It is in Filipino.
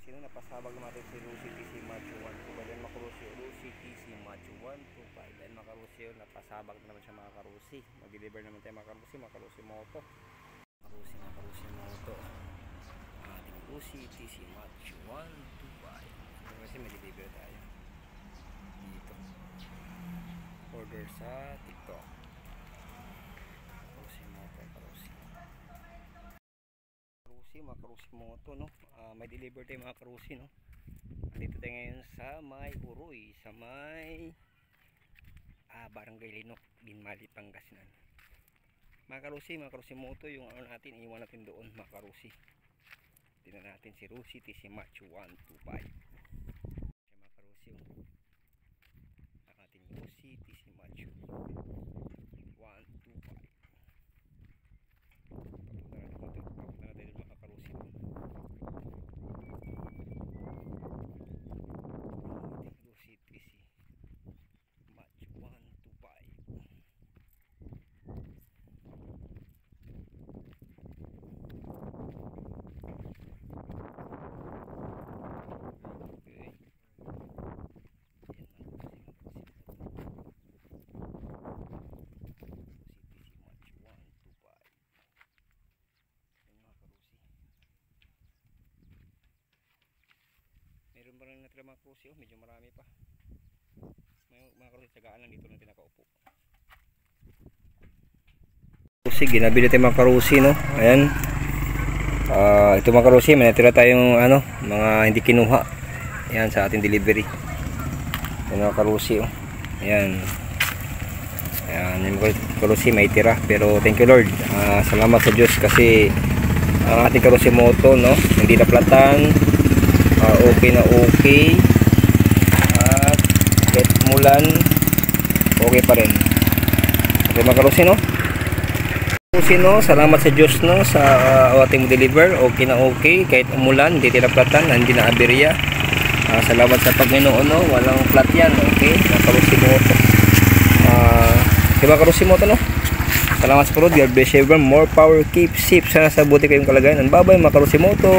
Karusi no, napasabag natin si Rusi TC Macho 125 then makarusi Rusi TC Macho 125 then makarusi yun, napasabag na naman siya mga karusi. Mag-deliver naman tayo mga karusi moto ating Rusi TC Macho 125 kasi may deliver tayo dito, order sa TikTok. Mga karusi moto no, may deliver tayo mga karusi no. Dito tayo ngayon sa may Uroy, sa may Barangay Linok, Binmali, Pangasinan. Mga karusi moto yung ano natin, iwan natin doon mga karusi. Tingnan natin si Rusi TC Macho 125. Mga karusi ang ating Rusi TC Macho 125. Meron pa rin natira mga karusi, medyo marami pa. May mga karusi, tsagaan lang dito lang tinakaupo. Karusi, ginabili tayo mga karusi no. Ayan. Ito mga karusi, may natira tayong ano, mga hindi kinuha. Ayan sa ating delivery. Ayan mga karusi oh. Ayan. Ayan yung karusi may tira. Pero thank you Lord. Salamat sa Diyos kasi ang ating karusi moto no, hindi naplatan. Okay na okay at kahit mulan okay pa rin. Okay mga karusi no, salamat sa Diyos no sa ating deliver, okay na okay kahit umulan, hindi tinaplatan, hindi na aberya. Salamat sa Panginoon no, walang flat yan. Okay mga karusi moto, mga karusi moto no, salamat sa Lord. God bless everyone, more power, keep safe, sana sa buti kayong kalagayan. Bye bye mga karusi moto.